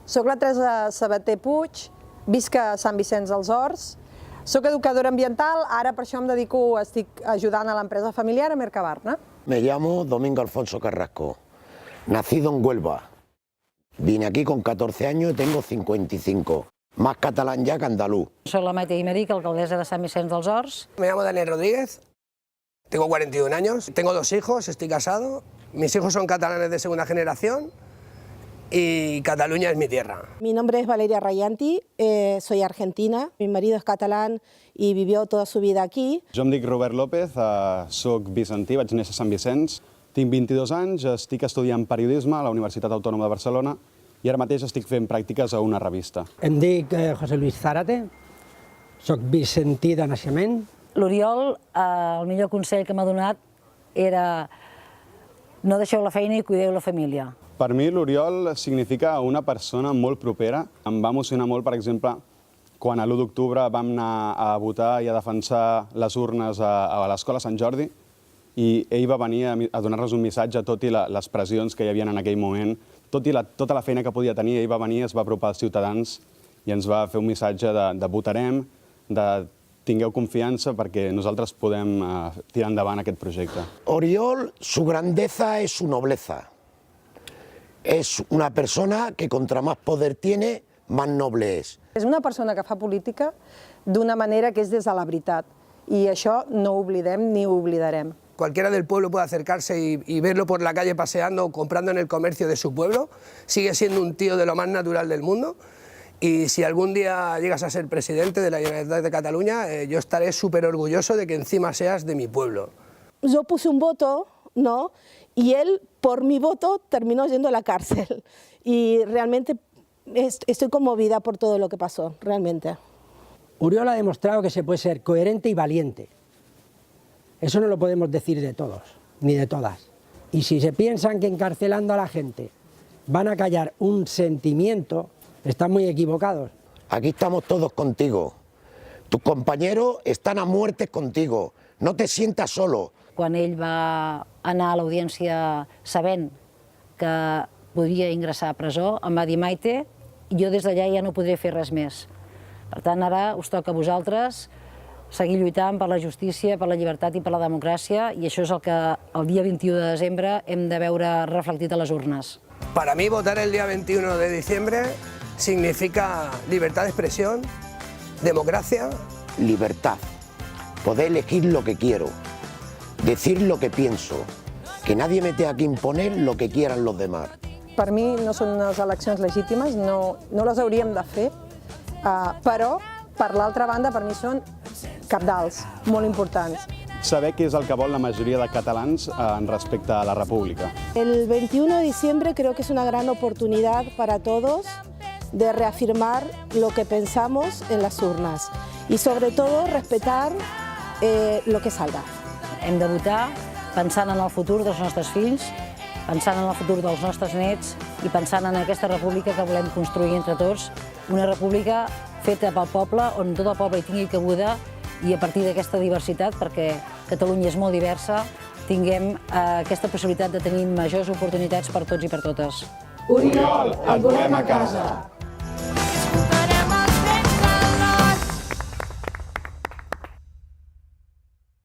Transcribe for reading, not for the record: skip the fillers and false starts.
Soc la Teresa Sabater Puig, visc a Sant Vicenç dels Horts, soc educadora ambiental, ara per això estic ajudant a l'empresa familiar a Mercabarna. Me llamo Domingo Alfonso Carrasco, nacido en Huelva. Vine aquí con 14 años y tengo 55, más catalán ya que andaluz. Soy la Maite Imeric, alcaldesa de Sant Vicenç dels Horts. Me llamo Daniel Rodríguez, tengo 41 años, tengo 2 hijos, estoy casado, mis hijos son catalanes de segunda generación y Cataluña es mi tierra. Mi nombre es Valeria Rayanti, soy argentina, mi marido es catalán y vivió toda su vida aquí. Jo em dic Robert López, soc vicentí, vaig néixer a Sant Vicenç, tinc 22 anys, estic estudiant periodisme a la Universitat Autònoma de Barcelona i ara mateix estic fent pràctiques a una revista. Em dic José Luis Zárate, soc vicentí de naixement. L'Oriol, el millor consell que m'ha donat era no deixeu la feina i cuideu la família. Per mi l'Oriol significa una persona molt propera. Em va emocionar molt, per exemple, quan a l'1 d'octubre vam anar a votar i a defensar les urnes a l'Escola Sant Jordi i ell va venir a donar-nos un missatge, tot i les pressions que hi havia en aquell moment, tot i tota la feina que podia tenir, ell va venir, es va apropar als ciutadans i ens va fer un missatge de votarem, de tingueu confiança perquè nosaltres podem tirar endavant aquest projecte. Oriol, su grandeza es su nobleza. Es una persona que contra más poder tiene, más noble es. És una persona que fa política d'una manera que és des de la veritat i això no ho oblidem ni ho oblidarem. Cualquiera del pueblo puede acercarse y verlo por la calle paseando o comprando en el comercio de su pueblo. Sigue siendo un tío de lo más natural del mundo. Y si algún día llegas a ser presidente de la Generalitat de Cataluña, yo estaré súper orgulloso de que encima seas de mi pueblo. Yo puse un voto, ¿no? Y él, por mi voto, terminó yendo a la cárcel. Y realmente estoy conmovida por todo lo que pasó, realmente. Oriol ha demostrado que se puede ser coherente y valiente. Eso no lo podemos decir de todos, ni de todas. Y si se piensan que encarcelando a la gente van a callar un sentimiento, están muy equivocados. Aquí estamos todos contigo. Tus compañeros están a muerte contigo. No te sientas solo. Quan ell va anar a l'audiència sabent que podia ingressar a presó, em va dir Maite, jo des d'allà ja no podré fer res més. Per tant, ara us toca a vosaltres seguir lluitant per la justícia, per la llibertat i per la democràcia, i això és el que el dia 21 de desembre hem de veure reflectit a les urnes. Para mí votar el día 21 de diciembre significa libertad de expresión, democracia. Libertad. Poder elegir lo que quiero. Decir lo que pienso. Que nadie me tenga que imponer lo que quieran los demás. Per mi no són unes eleccions legítimes, no les hauríem de fer, però, per l'altra banda, per mi són cabdals, molt importants. Saber què és el que vol la majoria de catalans en respecte a la República. El 21 de diciembre creo que es una gran oportunidad para todos de reafirmar lo que pensamos en las urnas y sobre todo respetar lo que salga. Hem de votar pensant en el futur dels nostres fills, pensant en el futur dels nostres nets i pensant en aquesta república que volem construir entre tots, una república feta pel poble, on tot el poble hi tingui cabuda i a partir d'aquesta diversitat, perquè Catalunya és molt diversa, tinguem aquesta possibilitat de tenir majors oportunitats per tots i per totes. Oriol, et volem a casa!